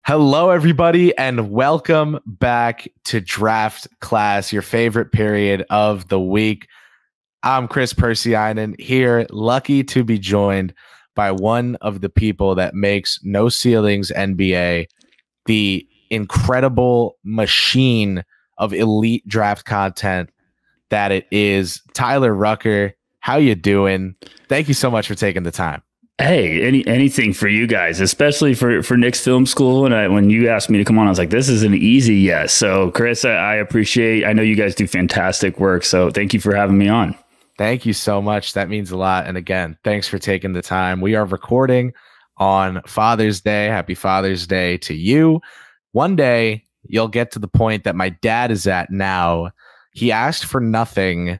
Hello, everybody, and welcome back to Draft Class, your favorite period of the week. I'm Kris Pursiainen here, lucky to be joined by one of the people that makes No Ceilings NBA, the incredible machine of elite draft content that it is. Tyler Rucker, how you doing? Thank you so much for taking the time. Hey, anything for you guys, especially for Knicks Film School. And when you asked me to come on, I was like, this is an easy yes. So, Kris, I appreciate. I know you guys do fantastic work. So, thank you for having me on. Thank you so much. That means a lot. And again, thanks for taking the time. We are recording on Father's Day. Happy Father's Day to you. One day you'll get to the point that my dad is at now. He asked for nothing,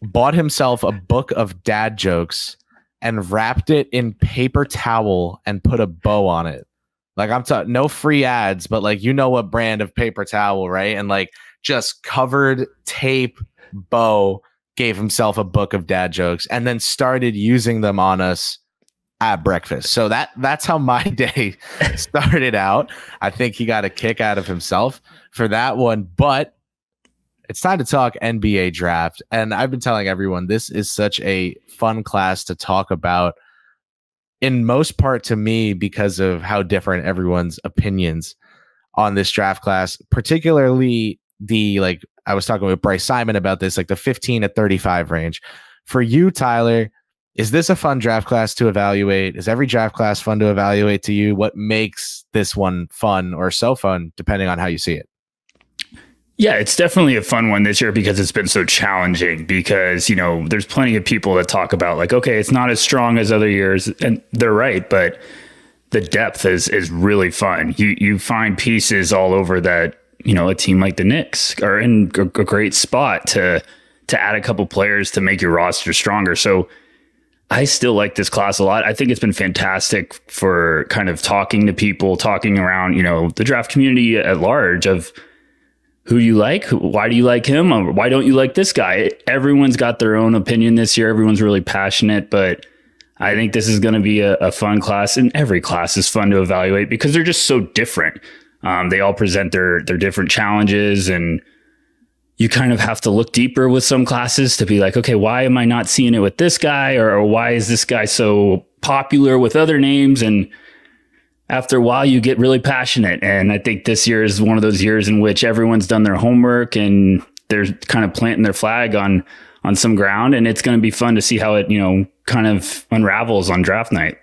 bought himself a book of dad jokes, and wrapped it in paper towel and put a bow on it. Like, I'm talking no free ads, but like, you know what brand of paper towel, right? And like just covered tape bow, gave himself a book of dad jokes and then started using them on us at breakfast. So that's how my day started out. I think he got a kick out of himself for that one, but it's time to talk NBA draft. And I've been telling everyone, this is such a fun class to talk about, in most part to me, because of how different everyone's opinions on this draft class, particularly the, like, I was talking with Bryce Simon about this, like the 15 to 35 range. For you, Tyler, is this a fun draft class to evaluate? Is every draft class fun to evaluate to you? What makes this one fun or so fun, depending on how you see it? Yeah, it's definitely a fun one this year because it's been so challenging because, you know, there's plenty of people that talk about like, okay, it's not as strong as other years, and they're right, but the depth is really fun. You find pieces all over that, you know, a team like the Knicks are in a great spot to add a couple players to make your roster stronger. So I still like this class a lot. I think it's been fantastic for kind of talking to people, talking around, you know, the draft community at large of who you like, why do you like him, or why don't you like this guy? Everyone's got their own opinion this year. Everyone's really passionate, but I think this is going to be a fun class, and every class is fun to evaluate because they're just so different. They all present their different challenges, and you kind of have to look deeper with some classes to be like, okay, why am I not seeing it with this guy? Or why is this guy so popular with other names? And after a while, you get really passionate. And I think this year is one of those years in which everyone's done their homework and they're kind of planting their flag on some ground. And it's going to be fun to see how it, you know, kind of unravels on draft night.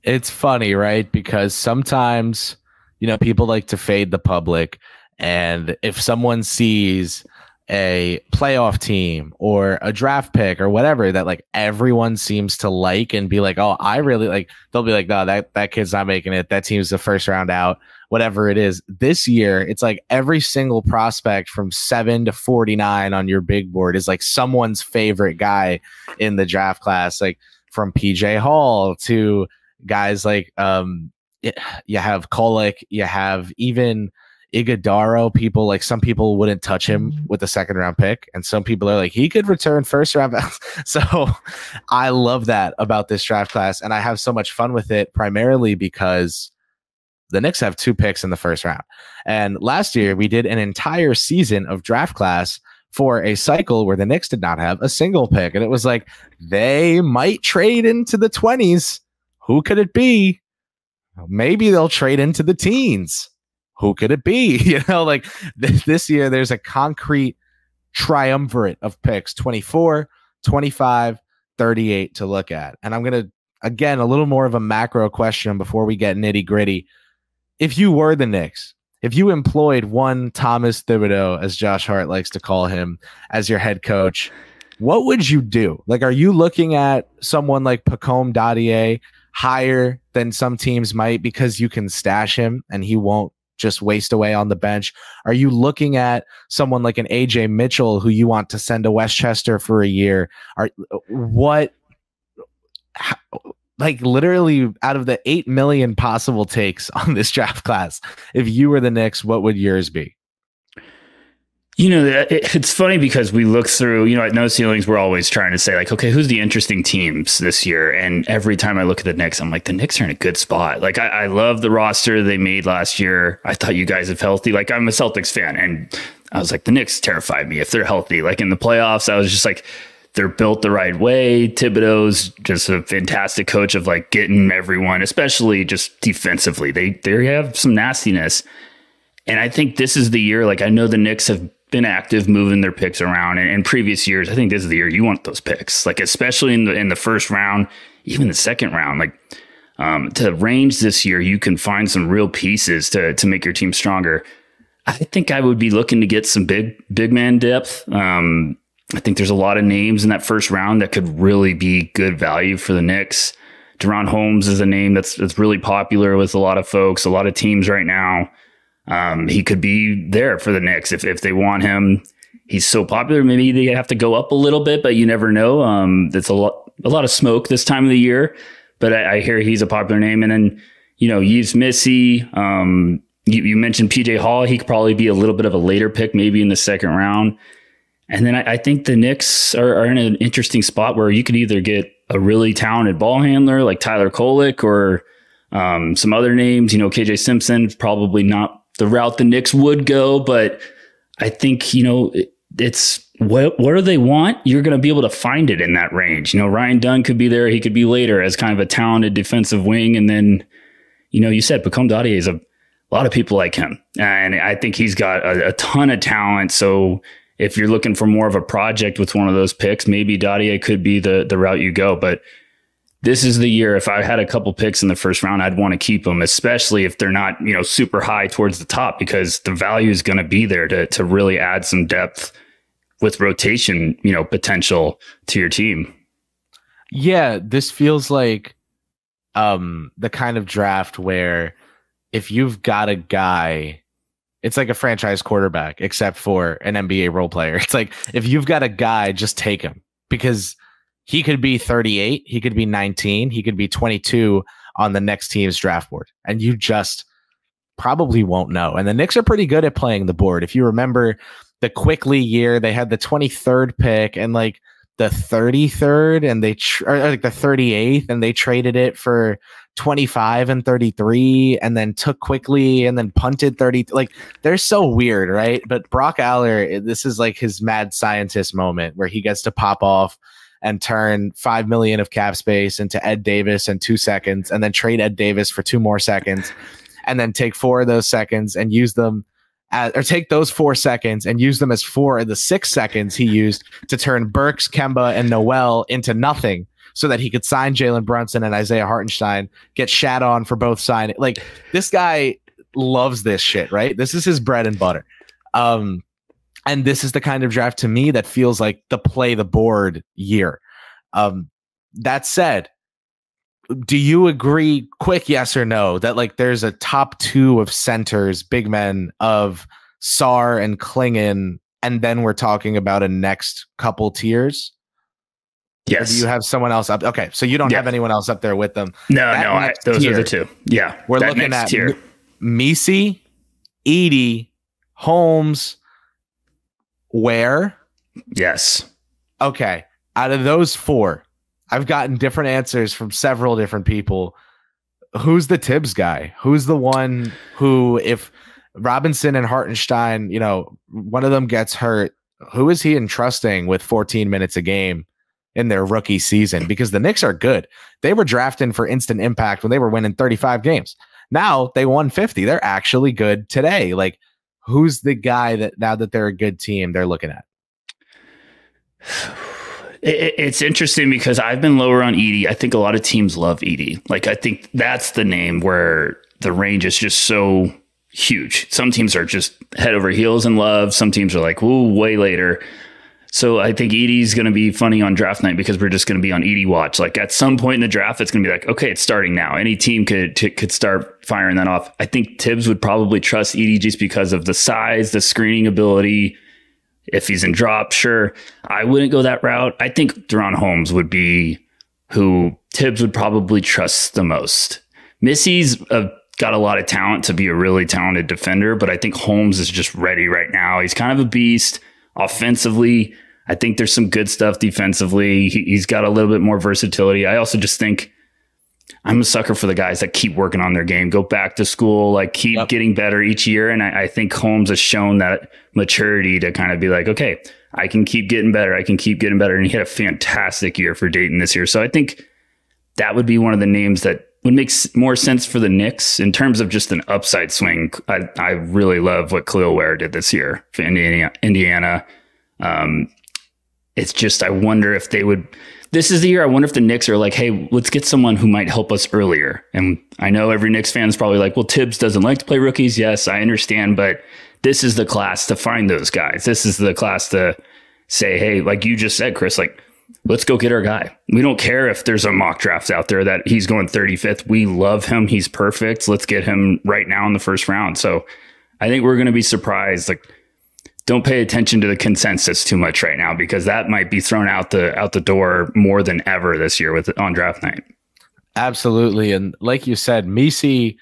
It's funny, right? Because sometimes, you know, people like to fade the public. And if someone sees a playoff team or a draft pick or whatever that like everyone seems to like and be like, oh, I really like, they'll be like, no, that kid's not making it. That team's the first round out, whatever it is. This year, it's like every single prospect from 7 to 49 on your big board is like someone's favorite guy in the draft class, like from PJ Hall to guys like you have Kolek, you have even Iguodala. People like, some people wouldn't touch him with a second round pick, and some people are like, he could return first round. So I love that about this draft class, and I have so much fun with it, primarily because the Knicks have 2 picks in the first round. And last year we did an entire season of draft class for a cycle where the Knicks did not have a single pick, and it was like, they might trade into the 20s. Who could it be? Maybe they'll trade into the teens. Who could it be? You know, like this year, there's a concrete triumvirate of picks, 24, 25, 38 to look at. And I'm going to, again, a little more of a macro question before we get nitty gritty. If you were the Knicks, if you employed one Thomas Thibodeau, as Josh Hart likes to call him, as your head coach, what would you do? Like, are you looking at someone like Pacome Dadier higher than some teams might because you can stash him and he won't just waste away on the bench? Are you looking at someone like an Ajay Mitchell who you want to send to Westchester for a year? Like literally out of the 8 million possible takes on this draft class, if you were the Knicks, what would yours be? It's funny because we look through, at No Ceilings, we're always trying to say like, okay, who's the interesting teams this year? And every time I look at the Knicks, I'm like, the Knicks are in a good spot. Like, I love the roster they made last year. I thought you guys have healthy. Like, I'm a Celtics fan, and I was like, the Knicks terrified me if they're healthy. Like in the playoffs, I was just like, they're built the right way. Thibodeau's just a fantastic coach of like getting everyone, especially just defensively. They have some nastiness. And I think this is the year, like I know the Knicks have been active moving their picks around, and in previous years, I think this is the year you want those picks, like especially in the first round, even the second round, like to range this year, you can find some real pieces to make your team stronger. I think I would be looking to get some big man depth. I think there's a lot of names in that first round that could really be good value for the Knicks. DaRon Holmes is a name that's really popular with a lot of folks, a lot of teams right now. He could be there for the Knicks if they want him. He's so popular, maybe they have to go up a little bit, but you never know. It's a lot of smoke this time of the year, but I hear he's a popular name. And then, Yves Missy, you mentioned PJ Hall. He could probably be a little bit of a later pick, maybe in the second round. And then I think the Knicks are in an interesting spot where you could either get a really talented ball handler like Tyler Kolek or some other names. KJ Simpson, probably not the route the Knicks would go, but I think, it's what do they want? You're going to be able to find it in that range. Ryan Dunn could be there. He could be later as kind of a talented defensive wing. And then, you said Pacome Dadier is a lot of people like him. And I think he's got a ton of talent. So if you're looking for more of a project with one of those picks, maybe Dadier could be the route you go. But this is the year, if I had a couple picks in the first round, I'd want to keep them, especially if they're not, super high towards the top, because the value is going to be there to really add some depth with rotation, potential to your team. Yeah, this feels like the kind of draft where if you've got a guy, it's like a franchise quarterback, except for an NBA role player. It's like, if you've got a guy, just take him, because he could be 38, he could be 19, he could be 22 on the next team's draft board, and you just probably won't know. And the Knicks are pretty good at playing the board. If you remember the Quickly year, they had the 23rd pick and like the 33rd, and or like the 38th, and they traded it for 25 and 33, and then took Quickly and then punted 30. Like, they're so weird, right? But Brock Aller, this is like his mad scientist moment where he gets to pop off and turn $5 million of cap space into Ed Davis in 2 seconds, and then trade Ed Davis for 2 more seconds, and then take 4 of those seconds and use them or take those 4 seconds and use them as 4 of the 6 seconds he used to turn Burks, Kemba, and Noel into nothing, so that he could sign Jalen Brunson and Isaiah Hartenstein, get shat on for both signing. Like, this guy loves this shit, right? This is his bread and butter. And this is the kind of draft to me that feels like the play the board year. That said, do you agree, quick yes or no, that like there's a top 2 of centers, big men of Sarr and Klingon, and then we're talking about a next couple tiers? Yes. Or do you have someone else up? Okay, so you don't have anyone else up there with them. No, those are the 2. Yeah, we're looking at Misi, Edey, Holmes. Where? Yes. Okay. Out of those 4, I've gotten different answers from several different people. Who's the Tibbs guy? Who's the one who, if Robinson and Hartenstein, one of them gets hurt, who is he entrusting with 14 minutes a game in their rookie season? Because the Knicks are good. They were drafting for instant impact when they were winning 35 games. Now they won 50. They're actually good today. Like, who's the guy that, now that they're a good team, they're looking at? It's interesting because I've been lower on Edey. I think a lot of teams love Edey. Like, I think that's the name where the range is just so huge. Some teams are just head over heels in love. Some teams are like, ooh, way later. So I think Edey's going to be funny on draft night because we're just going to be on Edey watch. Like, at some point in the draft, it's going to be like, okay, it's starting now. Any team could start firing that off. I think Tibbs would probably trust Edey just because of the size, the screening ability. If he's in drop, sure. I wouldn't go that route. I think DaRon Holmes would be who Tibbs would probably trust the most. Missy's a got a lot of talent to be a really talented defender, but I think Holmes is just ready right now. He's kind of a beast offensively. I think there's some good stuff defensively. He's got a little bit more versatility. I also just think I'm a sucker for the guys that keep working on their game, go back to school, like keep getting better each year. And I think Holmes has shown that maturity to kind of be like, okay, I can keep getting better. I can keep getting better. And he had a fantastic year for Dayton this year. So I think that would be one of the names that would make more sense for the Knicks in terms of just an upside swing. I really love what Khalil Ware did this year for Indiana. It's just, I wonder if they would, this is the year I wonder if the Knicks are like, hey, let's get someone who might help us earlier. And I know every Knicks fan is probably like, well, Tibbs doesn't like to play rookies. Yes, I understand. But this is the class to find those guys. This is the class to say, hey, like you just said, Chris, like, let's go get our guy. We don't care if there's a mock draft out there that he's going 35th. We love him. He's perfect. Let's get him right now in the first round. So I think we're going to be surprised. Like, don't pay attention to the consensus too much right now, because that might be thrown out the door more than ever this year on draft night. Absolutely. And like you said, Misi,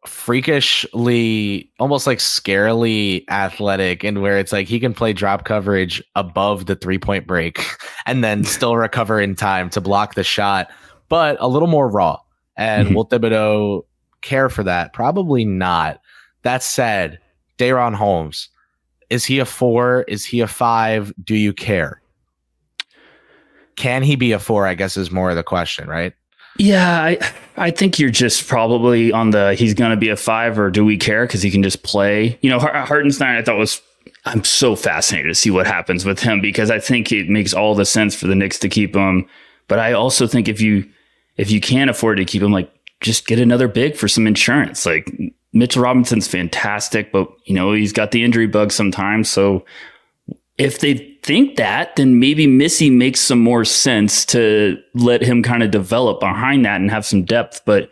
freakishly, almost like scarily athletic, and where it's like he can play drop coverage above the 3-point break and then still recover in time to block the shot, but a little more raw. And will Thibodeau care for that? Probably not. That said, DaRon Holmes, is he a 4? Is he a 5? Do you care? Can he be a 4? I guess is more of the question, right? Yeah, I think you're just probably on the he's going to be a 5, or do we care because he can just play? You know, Hartenstein, I thought I'm so fascinated to see what happens with him, because I think it makes all the sense for the Knicks to keep him. But I also think if you can't afford to keep him, like, just get another big for some insurance. Like, Mitchell Robinson's fantastic, but you know, he's got the injury bug sometimes. So if they think that, then maybe Missy makes some more sense to let him kind of develop behind that and have some depth. But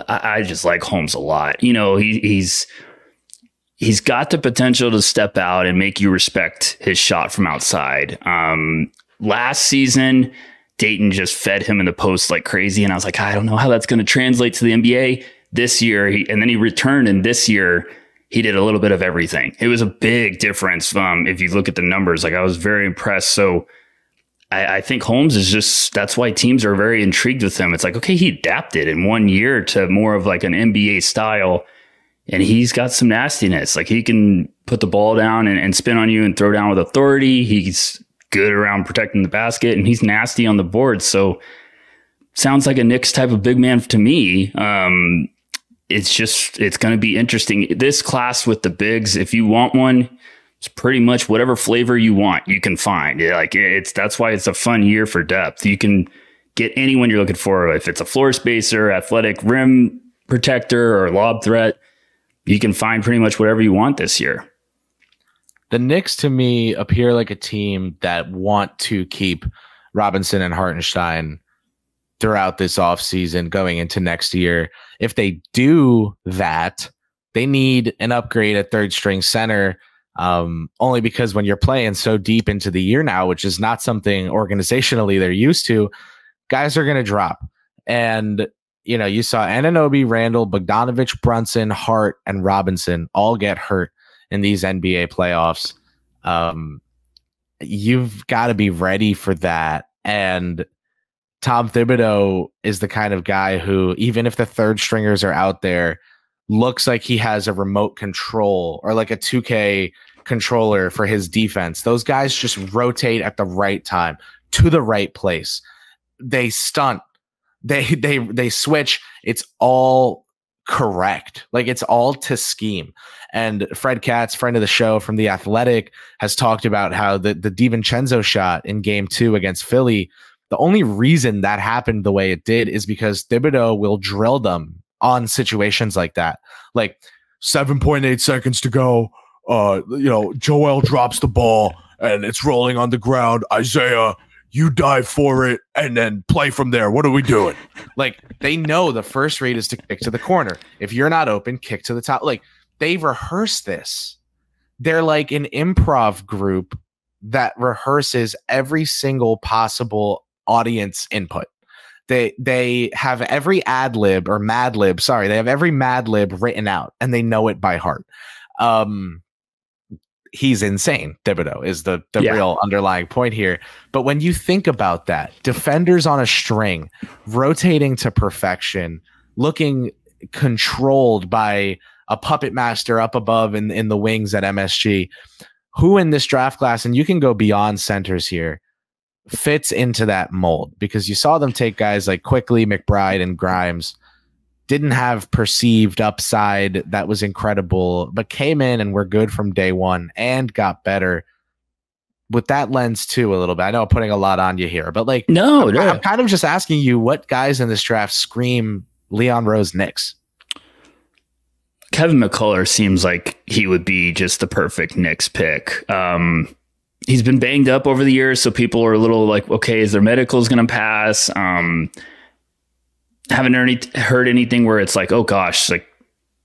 I just like Holmes a lot. You know, he's got the potential to step out and make you respect his shot from outside. Last season, Dayton just fed him in the post like crazy, and I was like, I don't know how that's going to translate to the NBA this year. And then he returned, and this year he did a little bit of everything. It was a big difference. If you look at the numbers, like, I was very impressed. So I think Holmes is just, that's why teams are very intrigued with him. It's like, okay, he adapted in 1 year to more of like an NBA style, and he's got some nastiness. Like, he can put the ball down and spin on you and throw down with authority. He's good around protecting the basket, and he's nasty on the board. So sounds like a Knicks type of big man to me. It's going to be interesting. This class with the bigs, if you want one, it's pretty much whatever flavor you want, you can find. That's why it's a fun year for depth. You can get anyone you're looking for. If it's a floor spacer, athletic rim protector, or lob threat, you can find pretty much whatever you want this year. The Knicks, to me, appear like a team that want to keep Robinson and Hartenstein throughout this offseason going into next year. If they do that, they need an upgrade at third string center, only because when you're playing so deep into the year now, which is not something organizationally they're used to, guys are going to drop. And, you know, you saw Anunoby, Randall, Bogdanovich, Brunson, Hart, and Robinson all get hurt in these NBA playoffs. You've got to be ready for that. And Tom Thibodeau is the kind of guy who, even if the third stringers are out there, looks like he has a remote control or like a 2K controller for his defense. Those guys just rotate at the right time to the right place. They stunt. They switch. It's all correct. Like, it's all to scheme. And Fred Katz, friend of the show from The Athletic, has talked about how the DiVincenzo shot in game 2 against Philly, the only reason that happened the way it did is because Thibodeau will drill them on situations like that. Like, 7.8 seconds to go. Joel drops the ball and it's rolling on the ground. Isaiah, you dive for it and then play from there. What are we doing? Like, they know the first read is to kick to the corner. If you're not open, kick to the top. Like, they rehearse this. They're like an improv group that rehearses every single possible audience input. They have every ad lib or mad lib. Sorry, they have every mad lib written out and they know it by heart. He's insane. Thibodeau is the real underlying point here. But when you think about that, defenders on a string, rotating to perfection, looking controlled by a puppet master up above in the wings at MSG, who in this draft class, and you can go beyond centers here, fits into that mold? Because you saw them take guys like Quickly, McBride, and Grimes, didn't have perceived upside that was incredible, but came in and were good from day one and got better with that lens too a little bit. I know I'm putting a lot on you here, but like, I'm kind of just asking you what guys in this draft scream Leon Rose Knicks. Kevin McCullar seems like he would be just the perfect Knicks pick. He's been banged up over the years, so people are a little like, okay, is their medicals going to pass? Haven't heard anything where it's like, oh gosh, like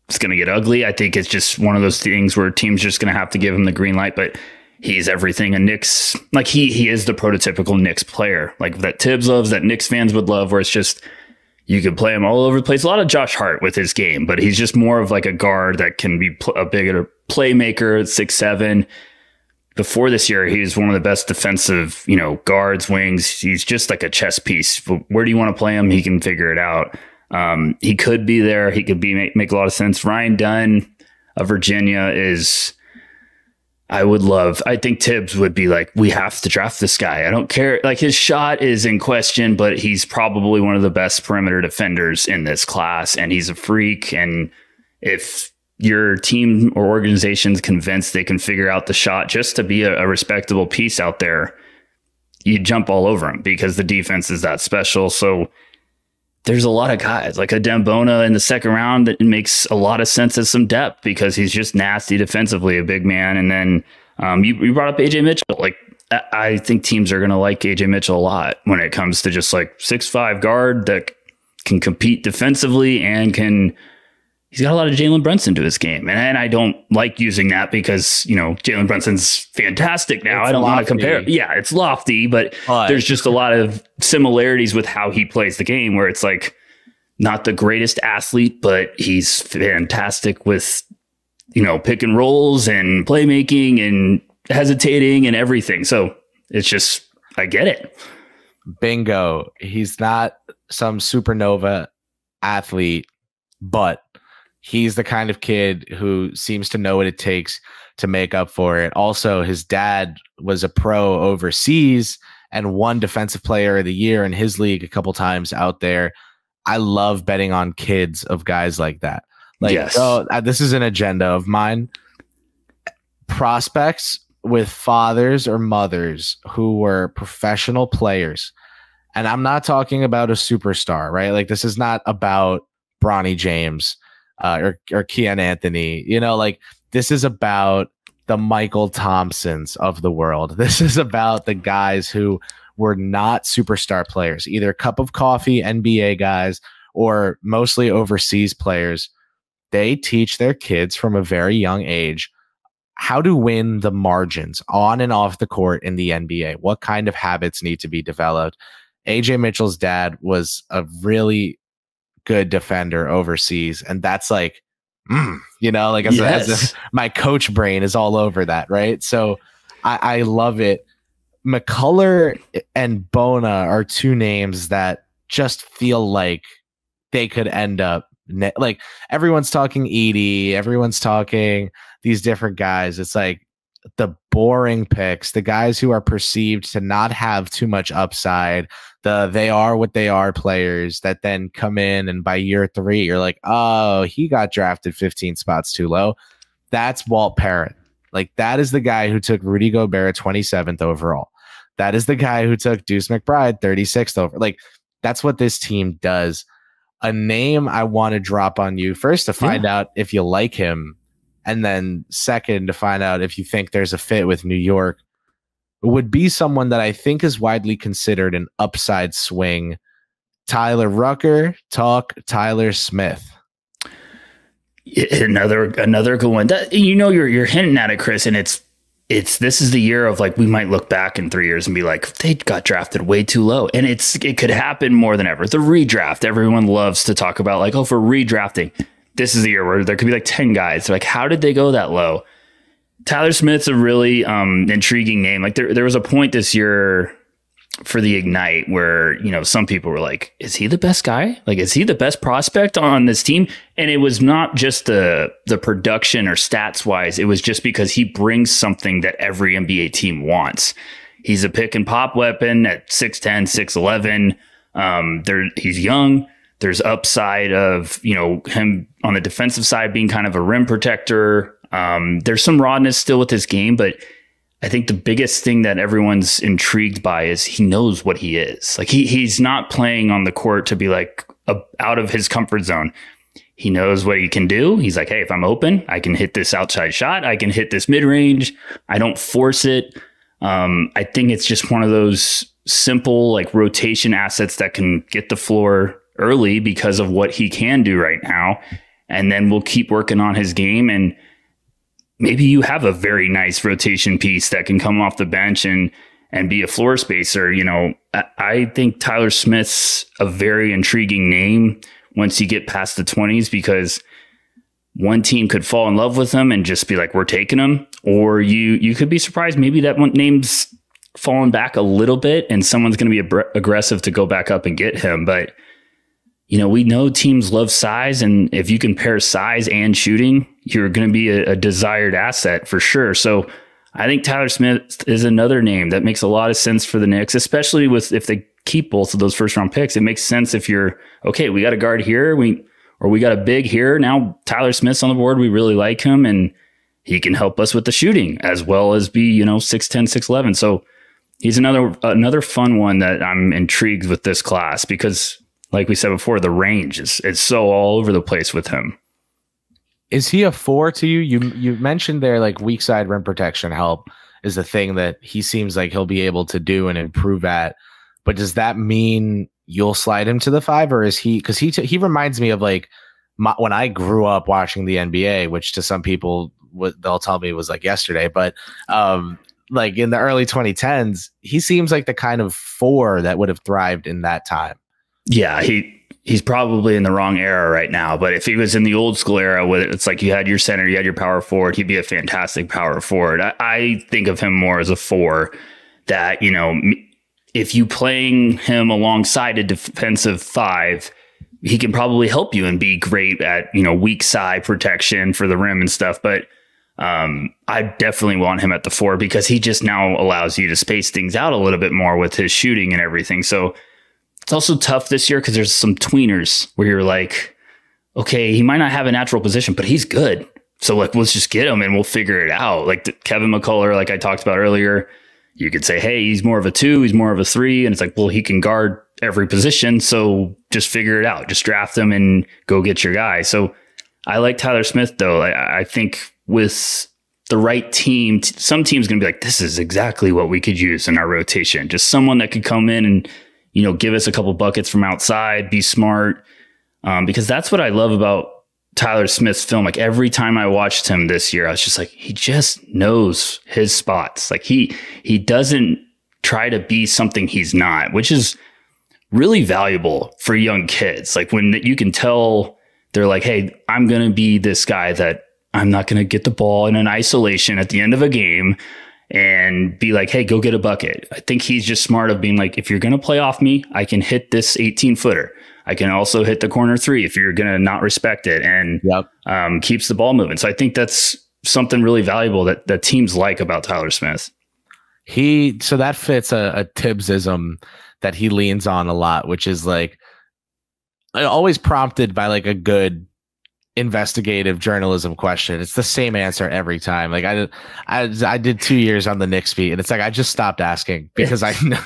it's going to get ugly. I think it's just one of those things where teams just going to have to give him the green light, but he's everything a Knicks, like he is the prototypical Knicks player, like that Tibbs loves, that Knicks fans would love, where it's just, you could play him all over the place. A lot of Josh Hart with his game, but he's just more of like a guard that can be a bigger playmaker at 6'7". Before this year, he was one of the best defensive, guards, wings. He's just like a chess piece. Where do you want to play him? He can figure it out. He could be there. He could make a lot of sense. Ryan Dunn of Virginia is, I think Tibbs would be like, we have to draft this guy. I don't care. Like, his shot is in question, but he's probably one of the best perimeter defenders in this class, and he's a freak. And if your team or organization's convinced they can figure out the shot just to be a respectable piece out there, you jump all over him because the defense is that special. So there's a lot of guys like a Dembona in the second round that makes a lot of sense as some depth because he's just nasty defensively, a big man. And then you brought up Ajay Mitchell. Like, I think teams are going to like Ajay Mitchell a lot when it comes to just like 6'5" guard that can compete defensively and he's got a lot of Jalen Brunson to his game. And I don't like using that because, Jalen Brunson's fantastic now. I don't want to compare. Yeah, it's lofty, but there's just a lot of similarities with how he plays the game where it's like not the greatest athlete, but he's fantastic with, pick and rolls and playmaking and hesitating and everything. So it's just, I get it. Bingo. He's not some supernova athlete, but he's the kind of kid who seems to know what it takes to make up for it. Also, his dad was a pro overseas and won Defensive Player of the Year in his league a couple times out there. I love betting on kids of guys like that. Like, yes. This is an agenda of mine. Prospects with fathers or mothers who were professional players. And I'm not talking about a superstar, right? Like, this is not about Bronny James or Keon Anthony. This is about the Michael Thompsons of the world. This is about the guys who were not superstar players, either cup of coffee NBA guys or mostly overseas players. They teach their kids from a very young age how to win the margins on and off the court in the NBA. What kind of habits need to be developed? Ajay Mitchell's dad was a really good defender overseas, and that's like, my coach brain is all over that, right? So I love it. McCullar and Bona are two names that just feel like they could end up like, everyone's talking Edey, everyone's talking these different guys. It's like the boring picks, the guys who are perceived to not have too much upside, they are what they are players that then come in and by year 3 you're like, oh, he got drafted 15 spots too low. That's Walt Parrott. Like, that is the guy who took Rudy Gobert 27th overall. That is the guy who took Deuce McBride 36th over. Like, that's what this team does. A name I want to drop on you first to find out if you like him, and then second to find out if you think there's a fit with New York, would be someone that I think is widely considered an upside swing. Tyler Rucker, Tyler Smith. Another good one. That, you're hinting at it, Chris, and it's this is the year of like, we might look back in 3 years and be like, they got drafted way too low. And it could happen more than ever. The redraft, everyone loves to talk about like, oh, for redrafting, this is the year where there could be like 10 guys. Like, how did they go that low? Tyler Smith's a really intriguing name. Like there was a point this year for the Ignite where, you know, some people were like, is he the best guy? Like, is he the best prospect on this team? And it was not just the production or stats wise. It was just because he brings something that every NBA team wants. He's a pick and pop weapon at 6'10", 6'11". He's young. There's upside of, you know, him on the defensive side being kind of a rim protector. There's some rawness still with his game, but I think the biggest thing that everyone's intrigued by is he knows what he is. Like he's not playing on the court to be like out of his comfort zone. He knows what he can do. He's like, hey, if I'm open, I can hit this outside shot. I can hit this mid range. I don't force it. I think it's just one of those simple like rotation assets that can get the floor early because of what he can do right now. And then we'll keep working on his game, and maybe you have a very nice rotation piece that can come off the bench and be a floor spacer. You know, I think Tyler Smith's a very intriguing name once you get past the 20s, because one team could fall in love with him and just be like, we're taking him. Or you could be surprised. Maybe that one name's fallen back a little bit and someone's going to be aggressive to go back up and get him. But, you know, we know teams love size, and if you can pair size and shooting, you're going to be a desired asset for sure. So I think Tyler Smith is another name that makes a lot of sense for the Knicks, especially if they keep both of those first round picks. It makes sense if you're, okay, we got a guard here, we got a big here. Now Tyler Smith's on the board. We really like him, and he can help us with the shooting as well as be, you know, 6'10", 6'11". So he's another fun one that I'm intrigued with this class, because like we said before, the range is so all over the place with him. Is he a 4 to you? You mentioned there like weak side rim protection help is the thing that he seems like he'll be able to do and improve at. But does that mean you'll slide him to the 5, or is he? Because he reminds me of like when I grew up watching the NBA, which to some people they'll tell me was like yesterday, but like in the early 2010s, he seems like the kind of 4 that would have thrived in that time. Yeah, he's probably in the wrong era right now. But if he was in the old school era, where it's like you had your center, you had your power forward, he'd be a fantastic power forward. I think of him more as a 4 that, you know, if you playing him alongside a defensive 5, he can probably help you and be great at, you know, weak side protection for the rim and stuff. But I definitely want him at the 4, because he just now allows you to space things out a little bit more with his shooting and everything. So it's also tough this year because there's some tweeners where you're like, okay, he might not have a natural position, but he's good. So like, let's just get him and we'll figure it out. Like Kevin McCullar, like I talked about earlier, you could say, hey, he's more of a 2, he's more of a 3. And it's like, well, he can guard every position. So just figure it out. Just draft him and go get your guy. So I like Tyler Smith, though. I think with the right team, some team's going to be like, this is exactly what we could use in our rotation. Just someone that could come in and, you know, give us a couple buckets from outside, be smart. Because that's what I love about Tyler Smith's film. Like every time I watched him this year, I was just like, he just knows his spots. Like he doesn't try to be something he's not, which is really valuable for young kids. Like when you can tell they're like, hey, I'm going to be this guy that I'm not going to get the ball in an isolation at the end of a game and be like, hey, go get a bucket. I think he's just smart of being like, if you're going to play off me, I can hit this 18-footer. I can also hit the corner 3 if you're going to not respect it, and keeps the ball moving. So I think that's something really valuable that teams like about Tyler Smith. So that fits a Tibbsism that he leans on a lot, which is like always prompted by like a good investigative journalism question. It's the same answer every time. Like I did 2 years on the Knicks beat, and it's like I just stopped asking because I know.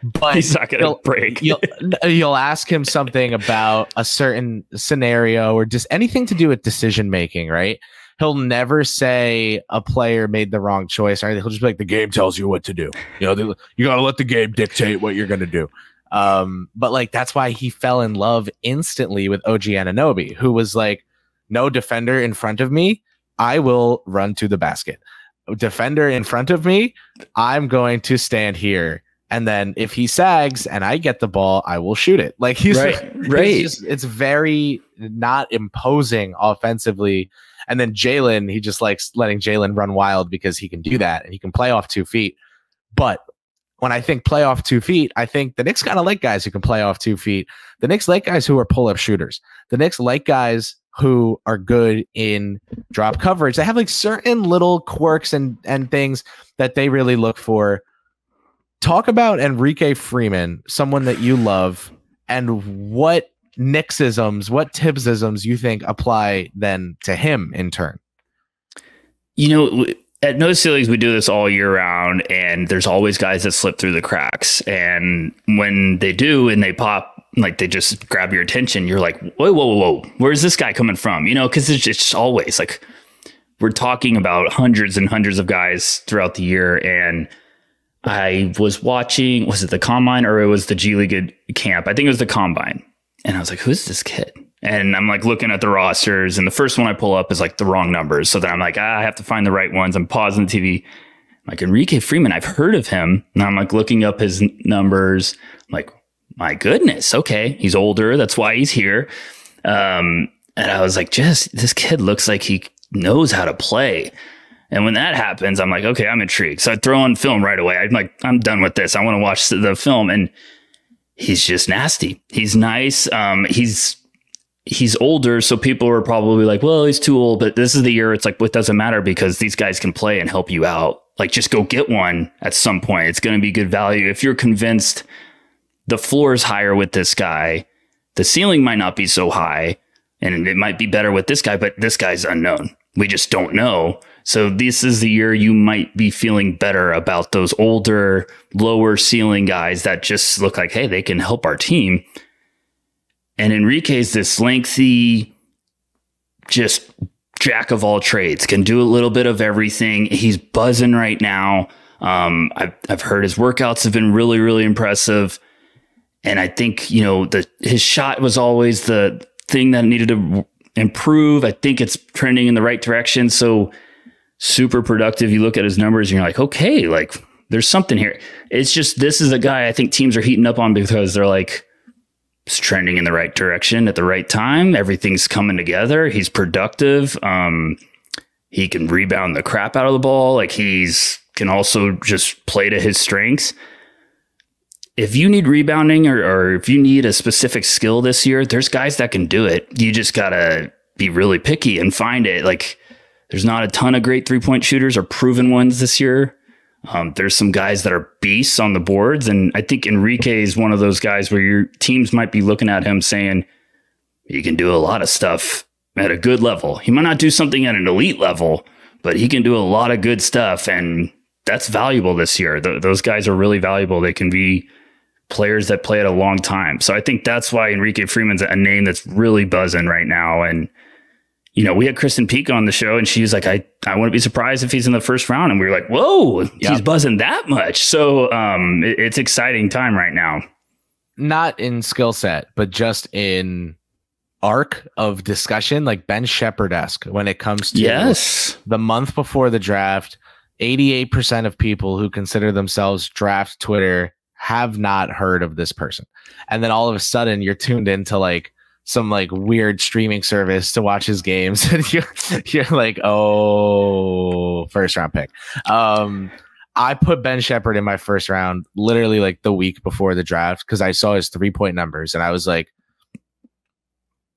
But he's not gonna break. You'll ask him something about a certain scenario or just anything to do with decision making, right? He'll never say a player made the wrong choice or anything. He'll just be like, the game tells you what to do. You know, you got to let the game dictate what you're going to do. But like that's why he fell in love instantly with OG Anunoby, who was like, no defender in front of me, I will run to the basket. defender in front of me, I'm going to stand here. And then if he sags and I get the ball, I will shoot it. Like he's right. It's very not imposing offensively. And then Jalen, he just likes letting Jalen run wild because he can do that and he can play off 2 feet. But when I think play off 2 feet, I think the Knicks kind of like guys who can play off 2 feet. The Knicks like guys who are pull-up shooters. The Knicks like guys who are good in drop coverage. They have like certain little quirks and things that they really look for. Talk about Enrique Freeman, someone that you love, and what Knicksisms, what Tibbsisms you think apply then to him in turn. You know, at No Ceilings, we do this all year round, and there's always guys that slip through the cracks. And when they do and they pop, like they just grab your attention, you're like, whoa, where's this guy coming from? You know, because it's just always like we're talking about hundreds and hundreds of guys throughout the year. And I was watching, was it the Combine or it was the G League camp? I think it was the Combine. And I was like, who's this kid? And I'm like looking at the rosters, and the first one I pull up is like the wrong numbers. So then I'm like, I have to find the right ones. I'm pausing the TV. I'm like, Enrique Freeman, I've heard of him. And I'm like looking up his numbers. I'm like, my goodness. Okay. He's older. That's why he's here. And I was like, just this kid looks like he knows how to play. And when that happens, I'm like, okay, I'm intrigued. So I throw on film right away. I'm like, I'm done with this. I want to watch the film. And he's just nasty. He's nice. He's older, so people are probably like, well, he's too old. But this is the year it's like, what doesn't matter because these guys can play and help you out. Like, just go get one at some point. It's going to be good value. If you're convinced the floor is higher with this guy, the ceiling might not be so high, and it might be better with this guy, but this guy's unknown. We just don't know. So this is the year you might be feeling better about those older, lower ceiling guys that just look like, hey, they can help our team. And Enrique's this lengthy, just jack of all trades, can do a little bit of everything. He's buzzing right now. I've heard his workouts have been really, really impressive. And I think, you know, his shot was always the thing that needed to improve. I think it's trending in the right direction. So super productive. You look at his numbers and you're like, okay, like there's something here. It's just, this is a guy I think teams are heating up on because they're like, it's trending in the right direction at the right time. Everything's coming together. He's productive. He can rebound the crap out of the ball. Like can also just play to his strengths. If you need rebounding or if you need a specific skill this year, there's guys that can do it. You just got to be really picky and find it. Like there's not a ton of great 3-point shooters or proven ones this year. There's some guys that are beasts on the boards. And I think Enrique is one of those guys where your teams might be looking at him saying, he can do a lot of stuff at a good level. He might not do something at an elite level, but he can do a lot of good stuff. And that's valuable this year. Those guys are really valuable. They can be players that play at a long time. So I think that's why Enrique Freeman's a name that's really buzzing right now. And, you know, we had Kristen Peek on the show and she was like, I wouldn't be surprised if he's in the first round. And we were like, whoa, he's buzzing that much. So it's exciting time right now. Not in skill set, but just in arc of discussion, like Ben Shepherd-esque when it comes to the month before the draft. 88% of people who consider themselves draft Twitter have not heard of this person. And then all of a sudden you're tuned into like some like weird streaming service to watch his games. And you're like, oh, first round pick. I put Ben Shepherd in my first round, literally like the week before the draft, because I saw his 3-point numbers and I was like,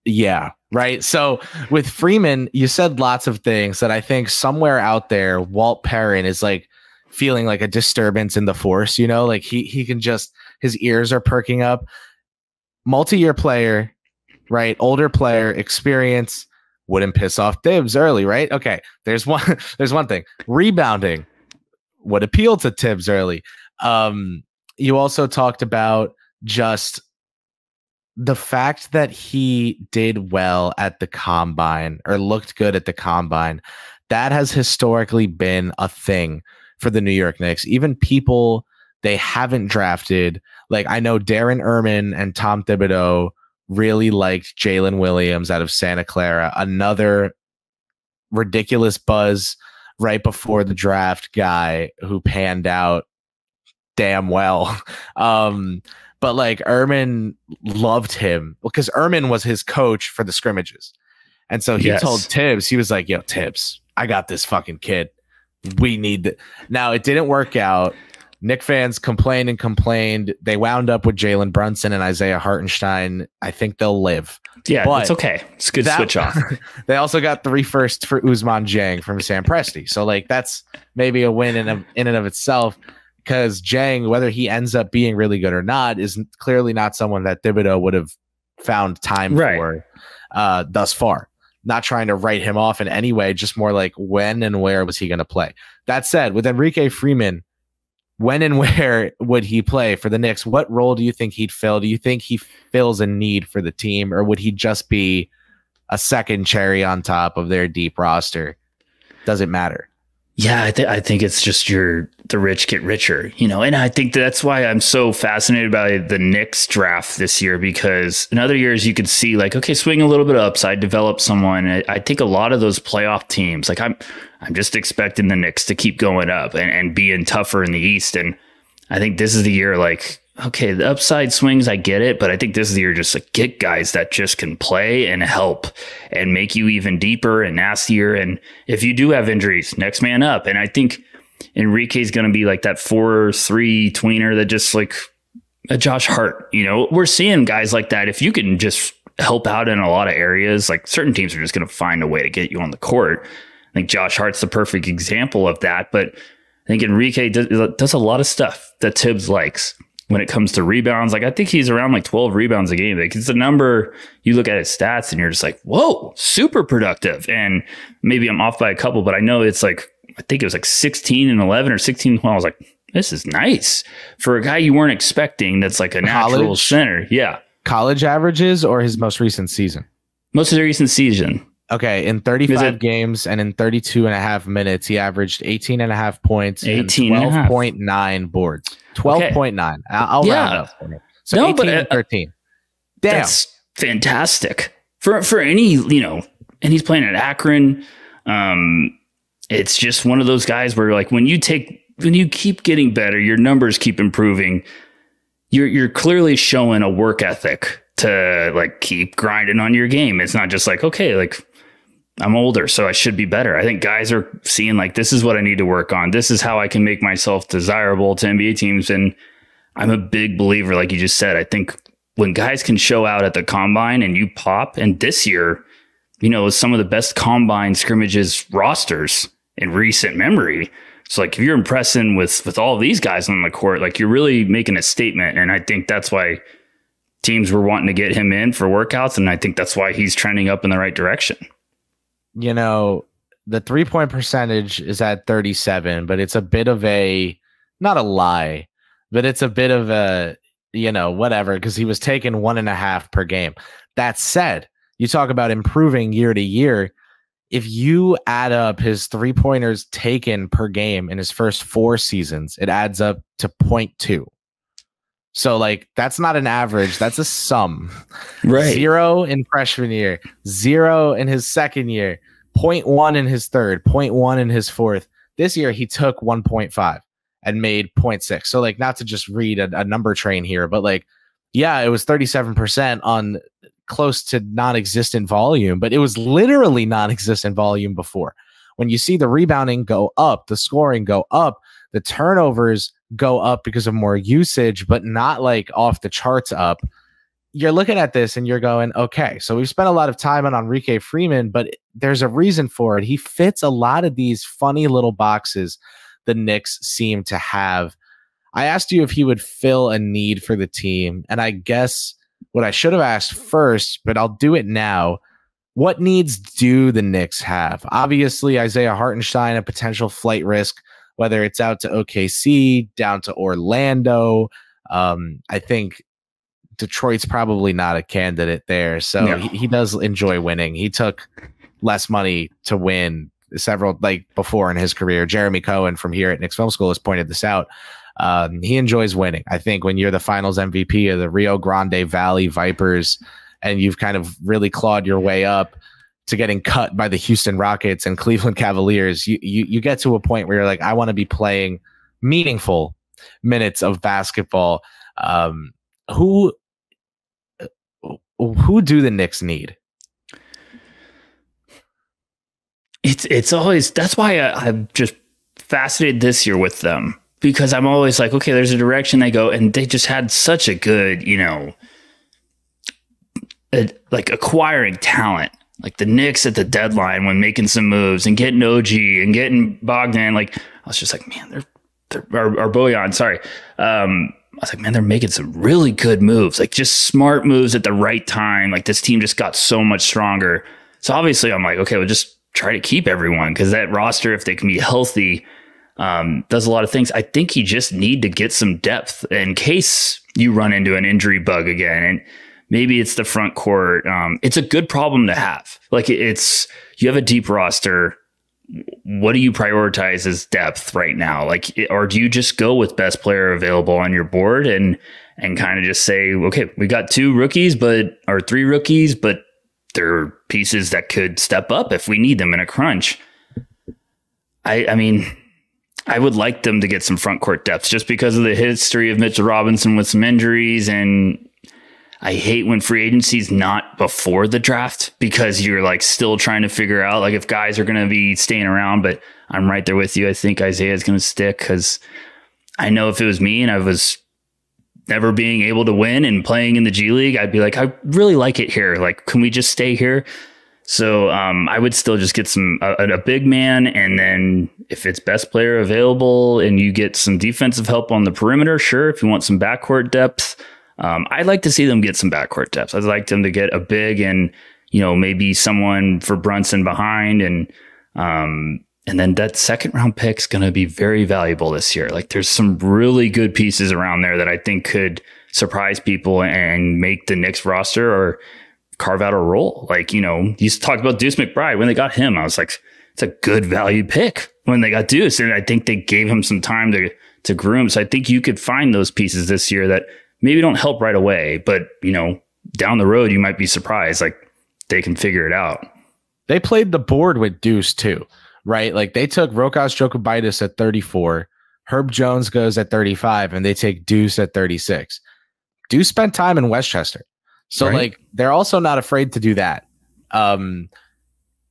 yeah, right. So with Freeman, you said lots of things that I think somewhere out there, Walt Perrin is like feeling like a disturbance in the force, you know, like he can just, his ears are perking up. Multi-year player, right? Older player, experience, wouldn't piss off Tibbs early, right? Okay, there's one thing. Rebounding would appeal to Tibbs early. You also talked about just the fact that he did well at the combine or looked good at the combine. That has historically been a thing for the New York Knicks. Even people they haven't drafted, like I know Darren Erman and Tom Thibodeau really liked Jalen Williams out of Santa Clara. Another ridiculous buzz right before the draft guy who panned out damn well. But like Ehrman loved him because Ehrman was his coach for the scrimmages. And so he told Tibbs, he was like, yo, Tibbs, I got this fucking kid. We need that. Now it didn't work out. Knick fans complained. They wound up with Jalen Brunson and Isaiah Hartenstein. I think they'll live. Yeah, but it's okay. It's a good switch off. They also got 3 firsts for Ousmane Dieng from Sam Presti. So like that's maybe a win in and of itself, because Dieng, whether he ends up being really good or not, is clearly not someone that Thibodeau would have found time for thus far. Not trying to write him off in any way, just more like when and where was he going to play? That said, with Enrique Freeman, when and where would he play for the Knicks? What role do you think he'd fill? Do you think he fills a need for the team, or would he just be a second cherry on top of their deep roster? Does it matter? Yeah, I think it's just the rich get richer, you know, and I think that's why I'm so fascinated by the Knicks draft this year, because in other years you could see like, okay, swing a little bit of upside, develop someone. I think a lot of those playoff teams, like I'm just expecting the Knicks to keep going up and being tougher in the East. And I think this is the year, like, okay, the upside swings, I get it, but I think this is the year just like get guys that just can play and help and make you even deeper and nastier. And if you do have injuries, next man up. And I think Enrique's going to be like that 4-3 tweener that just like a Josh Hart, you know, we're seeing guys like that. If you can just help out in a lot of areas, like certain teams are just going to find a way to get you on the court. I think Josh Hart's the perfect example of that. But I think Enrique does a lot of stuff that Tibbs likes. When it comes to rebounds, like I think he's around like 12 rebounds a game. Like it's a number you look at his stats and you're just like, whoa, super productive. And maybe I'm off by a couple, but I know it's like, I think it was like 16 and 11 or 16 and 12. I was like, this is nice for a guy you weren't expecting. That's like a natural center. Yeah. College averages or his most recent season? Most of the recent season. Okay, in 35 games and in 32 and a half minutes, he averaged 18 and a half points and 12.9 boards. 12.9. Okay. I'll round up for it. So 18 and 13. Damn. That's fantastic. For any, you know, and he's playing at Akron. It's just one of those guys where like when you keep getting better, your numbers keep improving. You're clearly showing a work ethic to like keep grinding on your game. It's not just like, okay, like I'm older, so I should be better. I think guys are seeing like, this is what I need to work on. This is how I can make myself desirable to NBA teams. And I'm a big believer, like you just said, I think when guys can show out at the combine and you pop, and this year, you know, was some of the best combine scrimmages rosters in recent memory. So like if you're impressing with all these guys on the court, like you're really making a statement. And I think that's why teams were wanting to get him in for workouts. And I think that's why he's trending up in the right direction. You know, the 3-point percentage is at 37, but it's a bit of not a lie, but it's a bit of a, you know, whatever, because he was taking 1.5 per game. That said, you talk about improving year to year. If you add up his 3-pointers taken per game in his first 4 seasons, it adds up to 0.2. So like, that's not an average. That's a sum. Right. 0 in freshman year, 0 in his second year, 0.1 in his third, 0.1 in his fourth. This year he took 1.5 and made 0.6. So like, not to just read a number train here, but like, yeah, it was 37% on close to non-existent volume, but it was literally non-existent volume before. When you see the rebounding go up, the scoring go up, the turnovers go up because of more usage, but not like off the charts up. You're looking at this and you're going, okay, so we've spent a lot of time on Enrique Freeman, but there's a reason for it. He fits a lot of these funny little boxes the Knicks seem to have. I asked you if he would fill a need for the team, and I guess what I should have asked first, but I'll do it now. What needs do the Knicks have? Obviously, Isaiah Hartenstein, a potential flight risk, whether it's out to OKC, down to Orlando. I think Detroit's probably not a candidate there. So no. he does enjoy winning. He took less money to win several, like before in his career. Jeremy Cohen from here at Knicks Film School has pointed this out. He enjoys winning. I think when you're the finals MVP of the Rio Grande Valley Vipers and you've kind of really clawed your way up to getting cut by the Houston Rockets and Cleveland Cavaliers, you get to a point where you're like, I want to be playing meaningful minutes of basketball. Who do the Knicks need? It's always, that's why I'm just fascinated this year with them, because I'm always like, okay, there's a direction they go, and they just had such a good, like acquiring talent, like the Knicks at the deadline when making some moves and getting OG and getting Bogdan. Like, I was just like, man, they're Bojan, sorry. I was like, man, they're making some really good moves, like just smart moves at the right time. Like this team just got so much stronger. So obviously I'm like, okay, we'll just try to keep everyone, because that roster, if they can be healthy, does a lot of things. I think you just need to get some depth in case you run into an injury bug again. And maybe it's the front court. It's a good problem to have. Like you have a deep roster. What do you prioritize as depth right now? Like, or do you just go with best player available on your board and kind of just say, okay, we got 3 rookies, but they're pieces that could step up if we need them in a crunch. I mean, I would like them to get some front court depth just because of the history of Mitchell Robinson with some injuries. And I hate when free agency is not before the draft, because you're like still trying to figure out like if guys are going to be staying around. But I'm right there with you. I think Isaiah is going to stick, because I know if it was me and I was never being able to win and playing in the G League, I'd be like, I really like it here. Like, can we just stay here? So I would still just get a big man, and then if it's best player available and you get some defensive help on the perimeter, sure. If you want some backcourt depth, I'd like to see them get some backcourt depth. I'd like them to get a big and maybe someone for Brunson behind, and then that second round pick's going to be very valuable this year. Like there's some really good pieces around there that I think could surprise people and make the Knicks roster or carve out a role. Like, you talked about Deuce McBride. When they got him, I was like, it's a good value pick when they got Deuce. And I think they gave him some time to groom. So I think you could find those pieces this year that maybe don't help right away, but down the road, you might be surprised. Like they can figure it out. They played the board with Deuce too, right? Like they took Rokas Jokubaitis at 34, Herb Jones goes at 35, and they take Deuce at 36. Deuce spent time in Westchester. So right. Like they're also not afraid to do that. And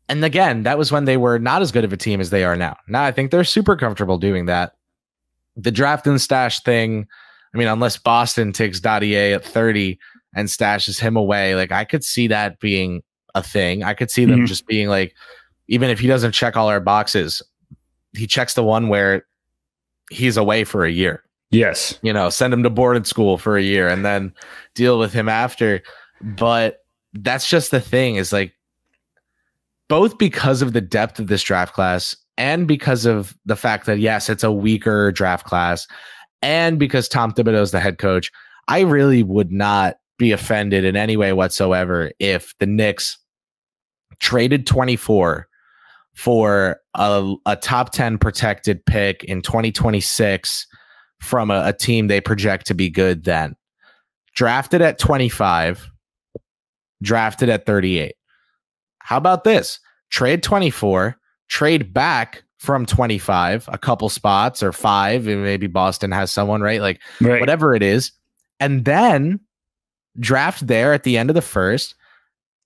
again, that was when they were not as good of a team as they are now. Now I think they're super comfortable doing that. The draft and stash thing, I mean, unless Boston takes Dadier at 30 and stashes him away, like I could see that being a thing. I could see them just being like, even if he doesn't check all our boxes, he checks the one where he's away for a year. Yes. Send him to boarding school for a year and then deal with him after. But that's just the thing, is like, both because of the depth of this draft class and because of the fact that, yes, it's a weaker draft class, and because Tom Thibodeau is the head coach, I really would not be offended in any way whatsoever if the Knicks traded 24 for a top 10 protected pick in 2026 from a team they project to be good then. Drafted at 25, drafted at 38. How about this? Trade 24, trade back from 25, a couple spots or 5, and maybe Boston has someone, right? Like right. Whatever it is. And then draft there at the end of the first,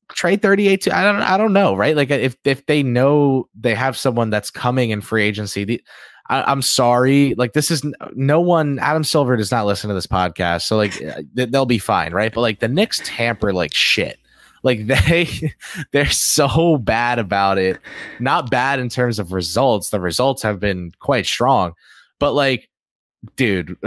trade 38 to, I don't know, right? Like if they know they have someone that's coming in free agency, I'm sorry. Like this is no one. Adam Silver does not listen to this podcast, so like they'll be fine, right? But like the Knicks tamper like shit. Like they're so bad about it. Not bad in terms of results. The results have been quite strong, but like, dude,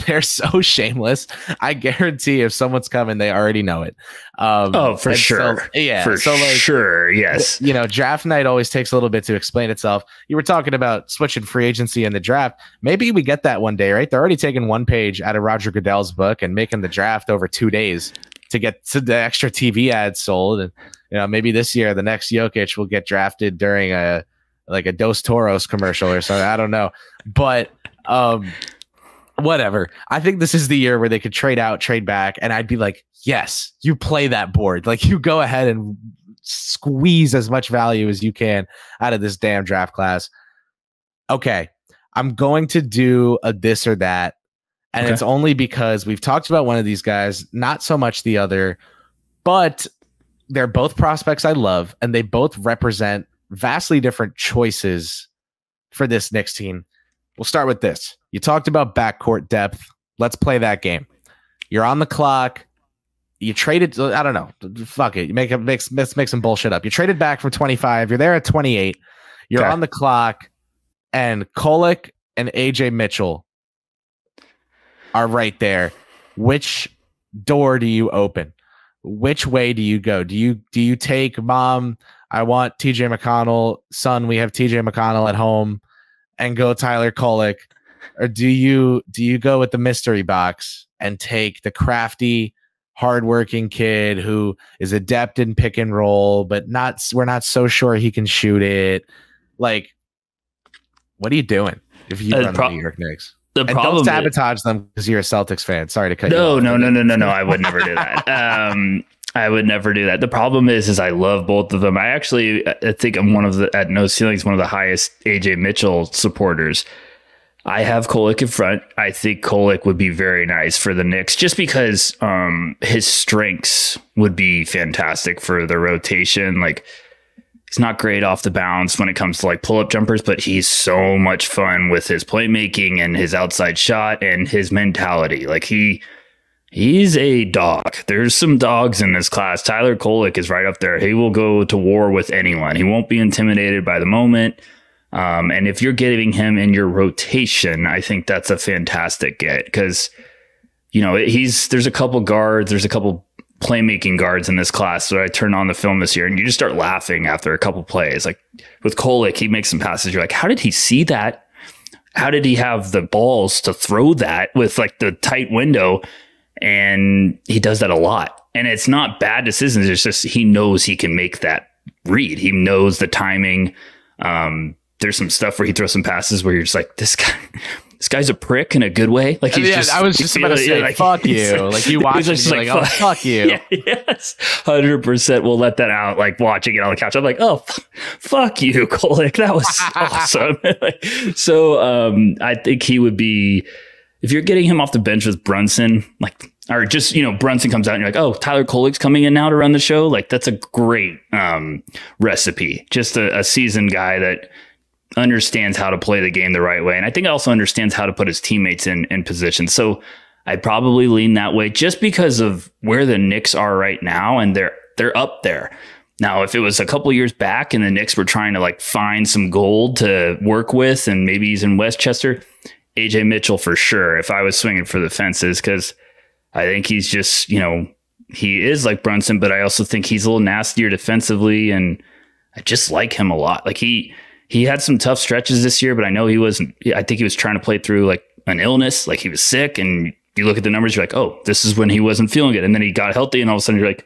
they're so shameless. I guarantee if someone's coming, they already know it. For sure. So, yeah. For so like, sure. Yes. Draft night always takes a little bit to explain itself. You were talking about switching free agency in the draft. Maybe we get that one day, right? They're already taking one page out of Roger Goodell's book and making the draft over 2 days to get to the extra TV ads sold. And, maybe this year, the next Jokic will get drafted during a Dos Toros commercial or something. I don't know. But, whatever. I think this is the year where they could trade out, trade back, and I'd be like, yes, you play that board. Like you go ahead and squeeze as much value as you can out of this damn draft class. Okay, I'm going to do a this or that. And it's only because we've talked about one of these guys, not so much the other, but they're both prospects I love, and they both represent vastly different choices for this Knicks team. We'll start with this. You talked about backcourt depth. Let's play that game. You're on the clock. You traded, I don't know. Fuck it. You make some bullshit up. You traded back from 25. You're there at 28. You're on the clock, and Kolek and Ajay Mitchell are right there. Which door do you open? Which way do you go? Do you take, mom, I want TJ McConnell, son, we have TJ McConnell at home, and go Tyler Kolek? Or do you go with the mystery box and take the crafty, hardworking kid who is adept in pick and roll, but we're not so sure he can shoot it? Like, what are you doing if you run the New York Knicks? Don't sabotage them because you're a Celtics fan. Sorry to cut you off. No. I would never do that. I would never do that. The problem is I love both of them. I think I'm at No Ceilings, one of the highest Ajay Mitchell supporters. I have Kolek in front. I think Kolek would be very nice for the Knicks just because his strengths would be fantastic for the rotation. Like, he's not great off the bounce when it comes to like pull-up jumpers, but he's so much fun with his playmaking and his outside shot and his mentality. Like, he's a dog. There's some dogs in this class. Tyler Kolek is right up there. He will go to war with anyone. He won't be intimidated by the moment. And if you're getting him in your rotation, I think that's a fantastic get because, there's a couple guards, there's a couple playmaking guards in this class. So I turned on the film this year and you just start laughing after a couple plays. Like with Kolek, he makes some passes. You're like, how did he see that? How did he have the balls to throw that with like the tight window? And he does that a lot. And it's not bad decisions. It's just he knows he can make that read. He knows the timing. There's some stuff where he throws some passes where you're just like, this guy's a prick in a good way. Like I was just about to say, like, fuck you. Like you watch it, you're like, oh, fuck you. Yes, 100%. We'll let that out. Like watching it on the couch, I'm like, oh, fuck you, Kolek. That was awesome. I think he would be, if you're getting him off the bench with Brunson, like, or just, Brunson comes out and you're like, oh, Tyler Kolek's coming in now to run the show. Like that's a great recipe. Just a seasoned guy that understands how to play the game the right way. And I think also understands how to put his teammates in position. So I'd probably lean that way just because of where the Knicks are right now. And they're up there. Now, if it was a couple years back and the Knicks were trying to like find some gold to work with, and maybe he's in Westchester, Ajay Mitchell for sure. If I was swinging for the fences, because I think he's just, he is like Brunson, but I also think he's a little nastier defensively. And I just like him a lot. Like he had some tough stretches this year, but I know I think he was trying to play through like an illness, like he was sick. And you look at the numbers, you're like, oh, this is when he wasn't feeling good. And then he got healthy and all of a sudden you're like,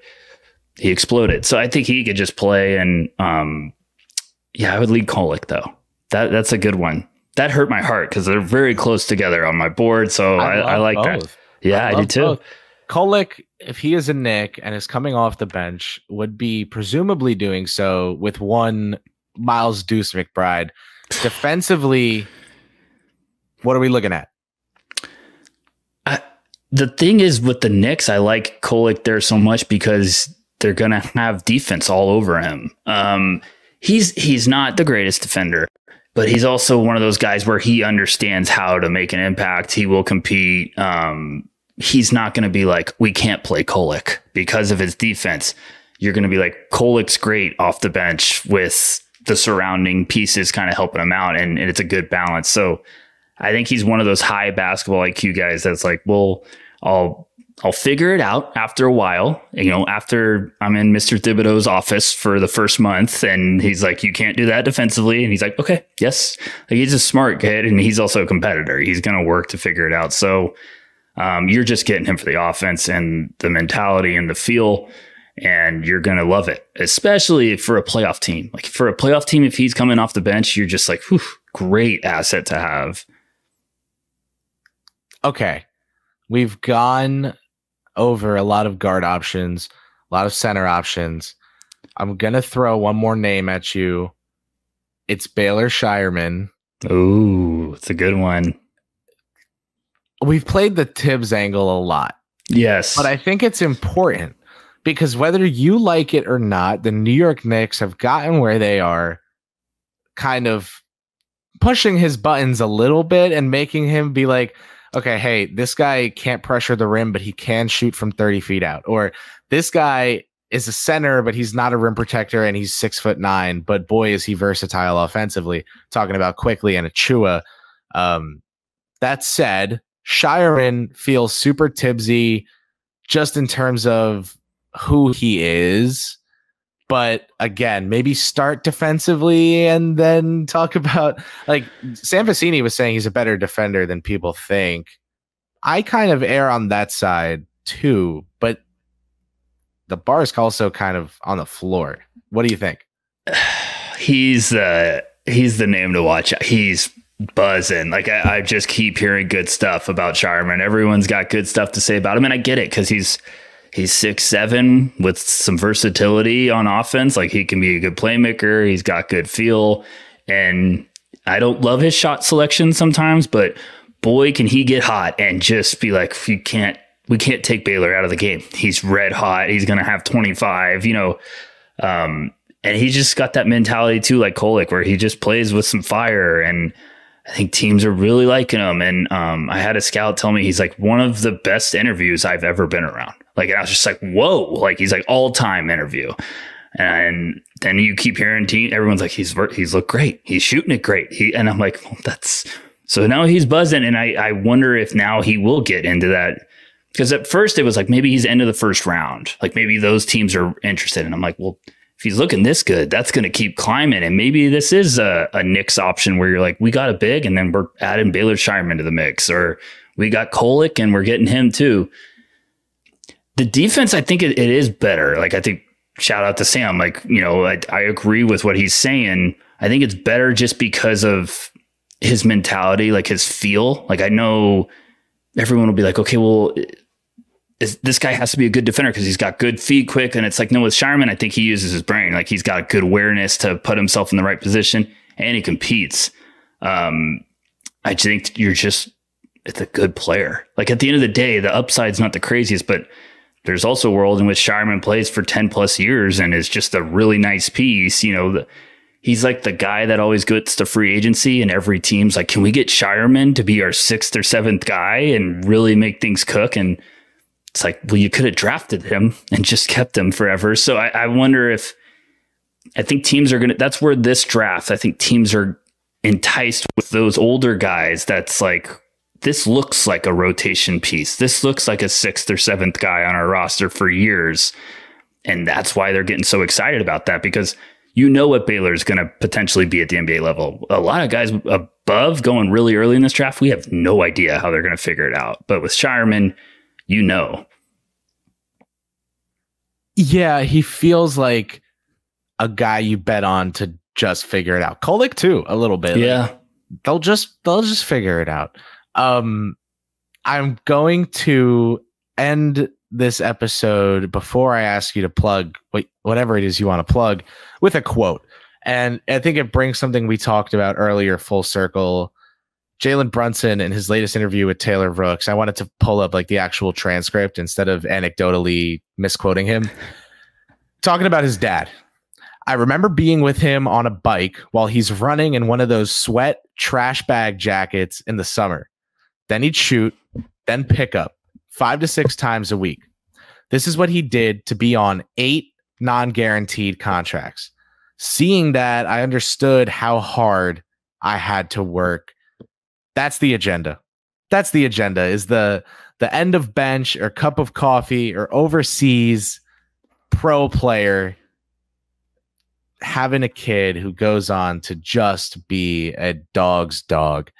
he exploded. So I think he could just play. And I would lead Kolek though. That's a good one. That hurt my heart because they're very close together on my board. So I like both. That. Yeah, I do too. Both. Kolek, if he is a Knick and is coming off the bench, would be presumably doing so with one Miles Deuce McBride. Defensively, what are we looking at? The thing is with the Knicks, I like Kolek there so much because they're going to have defense all over him. He's not the greatest defender, but he's also one of those guys where he understands how to make an impact. He will compete. He's not going to be like, we can't play Kolek because of his defense. You're going to be like, Kolek's great off the bench with the surrounding pieces kind of helping him out. And it's a good balance. So I think he's one of those high basketball IQ guys that's like, well, I'll figure it out after a while, after I'm in Mr. Thibodeau's office for the first month. And he's like, you can't do that defensively. And he's like, okay, yes. Like, he's a smart kid and he's also a competitor. He's going to work to figure it out. So you're just getting him for the offense and the mentality and the feel, and you're going to love it, especially for a playoff team. Like for a playoff team, if he's coming off the bench, you're just like, whew, great asset to have. Okay. We've gone over a lot of guard options, a lot of center options. I'm going to throw one more name at you. It's Baylor Scheierman. Ooh, it's a good one. We've played the Tibbs angle a lot. Yes. But I think it's important because whether you like it or not, the New York Knicks have gotten where they are, kind of pushing his buttons a little bit and making him be like, okay, hey, this guy can't pressure the rim, but he can shoot from 30 feet out. Or this guy is a center, but he's not a rim protector and he's 6'9", but boy, is he versatile offensively. Talking about Quickly and Achua. That said, Scheierman feels super Tibbsy just in terms of who he is. But again, maybe start defensively and then talk about, like Sam Vecini was saying, he's a better defender than people think. I kind of err on that side too, but the bar is also kind of on the floor. What do you think? He's the name to watch. He's buzzing. Like I just keep hearing good stuff about Scheierman. Everyone's got good stuff to say about him, and I get it because he's 6'7" with some versatility on offense. Like he can be a good playmaker. He's got good feel, and I don't love his shot selection sometimes, but boy, can he get hot and just be like, we can't take Baylor out of the game. He's red hot. He's going to have 25, and he just got that mentality too, like Kolek, where he just plays with some fire. And I think teams are really liking him. And I had a scout tell me he's like one of the best interviews I've ever been around. Like, and I was just like, whoa, like he's like all-time interview. And then you keep hearing everyone's like, he's looked great. He's shooting it great. And I'm like, well, so now he's buzzing. And I wonder if now he will get into that. Because at first it was like, maybe he's end of the first round. Like maybe those teams are interested. And I'm like, well, if he's looking this good, that's going to keep climbing. And maybe this is a Knicks option where you're like, we got a big and then we're adding Baylor Scheierman to the mix. Or we got Kolek and we're getting him too. The defense, I think it is better. Like, I think, shout out to Sam. Like, I agree with what he's saying. I think it's better just because of his mentality, like his feel. Like, I know everyone will be like, okay, well, this guy has to be a good defender because he's got good feet, quick. And it's like, no, with Scheierman, I think he uses his brain. Like, he's got a good awareness to put himself in the right position, and he competes. I think it's a good player. Like, at the end of the day, the upside's not the craziest, but there's also a world in which Scheierman plays for 10 plus years and is just a really nice piece. He's like the guy that always gets to free agency, and every team's like, can we get Scheierman to be our 6th or 7th guy and really make things cook? And it's like, well, you could have drafted him and just kept him forever. So I wonder I think teams are going to, that's where this draft, I think teams are enticed with those older guys. That's like, this looks like a rotation piece. This looks like a 6th or 7th guy on our roster for years. And that's why they're getting so excited about that, because what Baylor is going to potentially be at the NBA level. A lot of guys above going really early in this draft, we have no idea how they're going to figure it out. But with Scheierman, Yeah, he feels like a guy you bet on to just figure it out. Kolek too, a little bit. Yeah. Like, they'll just figure it out. I'm going to end this episode before I ask you to plug whatever it is you want to plug with a quote. And I think it brings something we talked about earlier full circle. Jalen Brunson in his latest interview with Taylor Rooks, I wanted to pull up like the actual transcript instead of anecdotally misquoting him. Talking about his dad. I remember being with him on a bike while he's running in one of those sweat trash bag jackets in the summer. Then he'd shoot, then pick up 5 to 6 times a week. This is what he did to be on 8 non-guaranteed contracts. Seeing that, I understood how hard I had to work. That's the agenda. That's the agenda, is the end of bench or cup of coffee or overseas pro player having a kid who goes on to just be a dog's dog.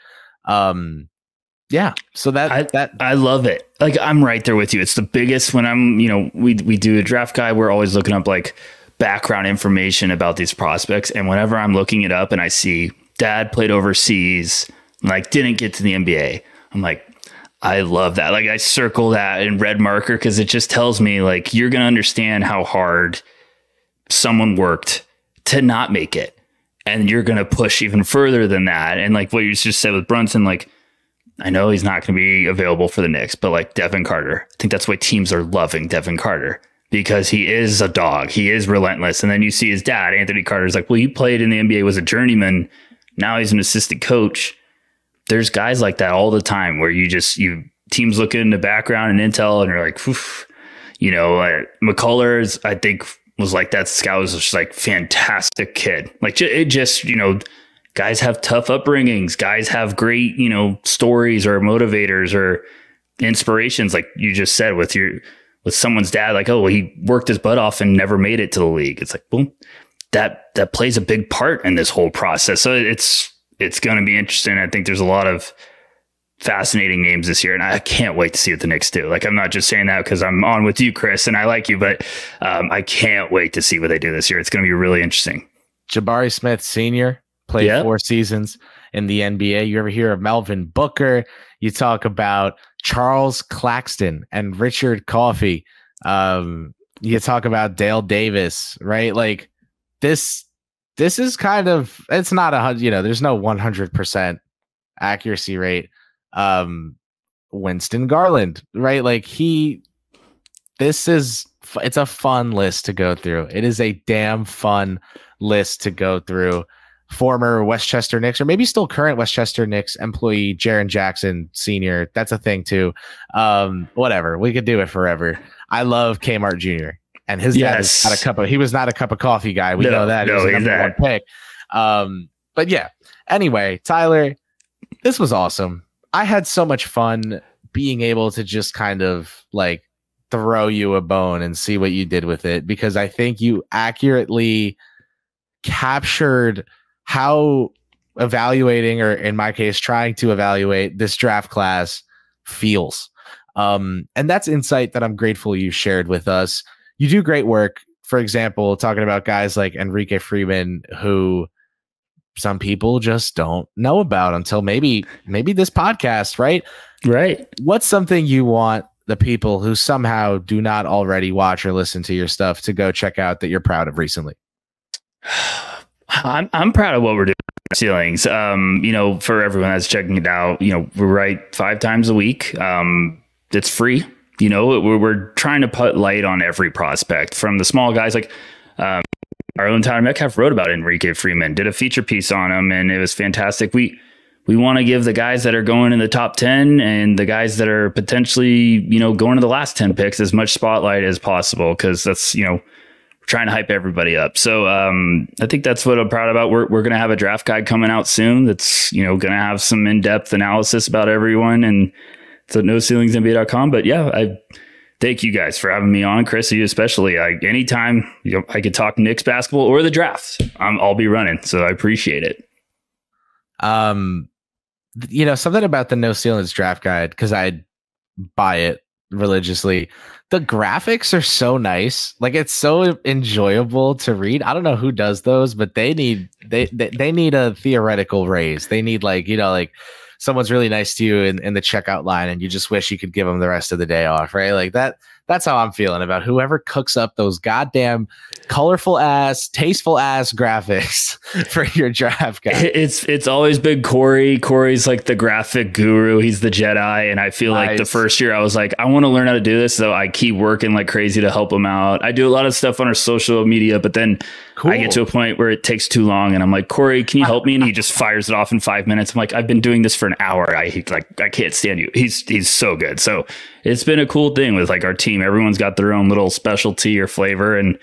Yeah. So I love it. Like, I'm right there with you. It's the biggest when I'm, we do a draft guide. We're always looking up like background information about these prospects. And whenever I'm looking it up and I see dad played overseas, like didn't get to the NBA, I'm like, I love that. Like, I circle that in red marker because it just tells me like, you're going to understand how hard someone worked to not make it. And you're going to push even further than that. And like what you just said with Brunson, like, I know he's not going to be available for the Knicks, but like Devin Carter, I think that's why teams are loving Devin Carter, because he is a dog. He is relentless. And then you see his dad, Anthony Carter's like, well, you played in the NBA, was a journeyman. Now he's an assistant coach. There's guys like that all the time where teams look in the background and intel and you're like, oof. McCullar, I think, was like that. Scout was just like fantastic kid. Like it just, guys have tough upbringings. Guys have great, stories or motivators or inspirations. Like you just said with someone's dad, like, oh, well, he worked his butt off and never made it to the league. It's like, well, that plays a big part in this whole process. So it's going to be interesting. I think there's a lot of fascinating names this year, and I can't wait to see what the Knicks do. Like, I'm not just saying that because I'm on with you, Kris, and I like you, but I can't wait to see what they do this year. It's going to be really interesting. Jabari Smith Sr. played 4 seasons in the NBA. You ever hear of Melvin Booker? You talk about Charles Claxton and Richard Coffey. You talk about Dale Davis, right? Like this is kind of, it's not there's no 100% accuracy rate. Winston Garland, right? Like it's a fun list to go through. It is a damn fun list to go through. Former Westchester Knicks, or maybe still current Westchester Knicks employee Jaren Jackson Sr. That's a thing too. Whatever. We could do it forever. I love Kmart Jr. and his dad is he was not a cup of coffee guy. We know that. He was the number one pick. But yeah. Anyway, Tyler, this was awesome. I had so much fun being able to just kind of like throw you a bone and see what you did with it, because I think you accurately captured how evaluating, or in my case, trying to evaluate this draft class feels. And that's insight that I'm grateful you shared with us. You do great work. For example, talking about guys like Enrique Freeman, who some people just don't know about until maybe this podcast, right? Right. What's something you want the people who somehow do not already watch or listen to your stuff to go check out that you're proud of recently? I'm proud of what we're doing. Ceilings. For everyone that's checking it out, we write 5 times a week. It's free. We're trying to put light on every prospect, from the small guys like, our own Tyler Metcalf wrote about Enrique Freeman, did a feature piece on him, and it was fantastic. We want to give the guys that are going in the top 10 and the guys that are potentially, going to the last 10 picks as much spotlight as possible, because that's, we're trying to hype everybody up. So I think that's what I'm proud about. We're going to have a draft guide coming out soon that's, going to have some in-depth analysis about everyone, and it's at NoCeilingsNBA.com. But yeah, I thank you guys for having me on, Kris, you especially. Anytime I could talk Knicks basketball or the draft, I'll be running. So I appreciate it. Something about the No Ceilings draft guide, because I buy it religiously. The graphics are so nice. Like, it's so enjoyable to read. I don't know who does those, but they need a theoretical raise. They need like someone's really nice to you in the checkout line, and you just wish you could give them the rest of the day off, right? Like that's how I'm feeling about whoever cooks up those goddamn colorful ass, tasteful ass graphics for your draft guide. It's always been Corey. Corey's like the graphic guru. He's the Jedi. And I feel like the first year I was like, I want to learn how to do this. So I keep working like crazy to help him out. I do a lot of stuff on our social media, but then I get to a point where it takes too long and I'm like, Corey, can you help me? And he just fires it off in 5 minutes. I'm like, I've been doing this for an hour. I can't stand you. He's so good. So it's been a cool thing with like our team. Everyone's got their own little specialty or flavor. And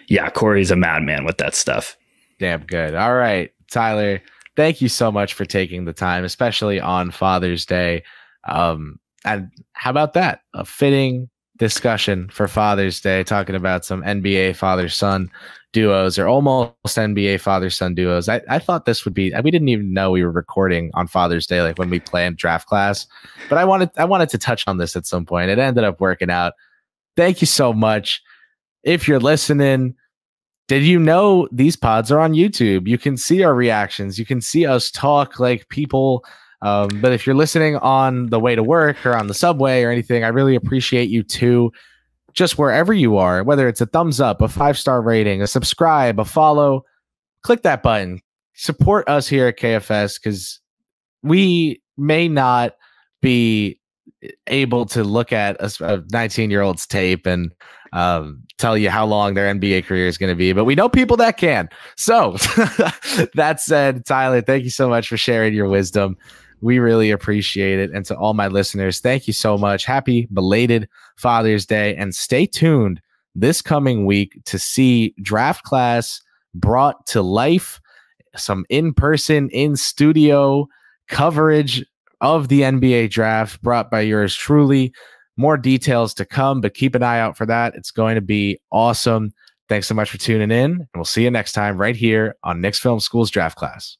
yeah, Corey's a madman with that stuff. Damn good. All right, Tyler, thank you so much for taking the time, especially on Father's Day. And how about that? A fitting discussion for Father's Day, talking about some NBA father-son duos, or almost NBA father-son duos. I thought this would be, we didn't even know we were recording on Father's Day, like when we planned draft class, but I wanted to touch on this at some point. It ended up working out. Thank you so much. If you're listening, did you know these pods are on YouTube? You can see our reactions. You can see us talk like people. But if you're listening on the way to work or on the subway or anything, I really appreciate you too. just wherever you are, whether it's a thumbs up, a 5-star rating, a subscribe, a follow, click that button. Support us here at KFS, because we may not be able to look at a 19-year-old's tape and tell you how long their NBA career is going to be, but we know people that can. So that said, Tyler, thank you so much for sharing your wisdom. We really appreciate it. And to all my listeners, thank you so much. Happy belated Father's Day, and stay tuned this coming week to see draft class brought to life, some in-person, in-studio coverage of the NBA draft brought by yours truly. More details to come, but keep an eye out for that. It's going to be awesome. Thanks so much for tuning in, and we'll see you next time right here on Knicks Film School's Draft Class.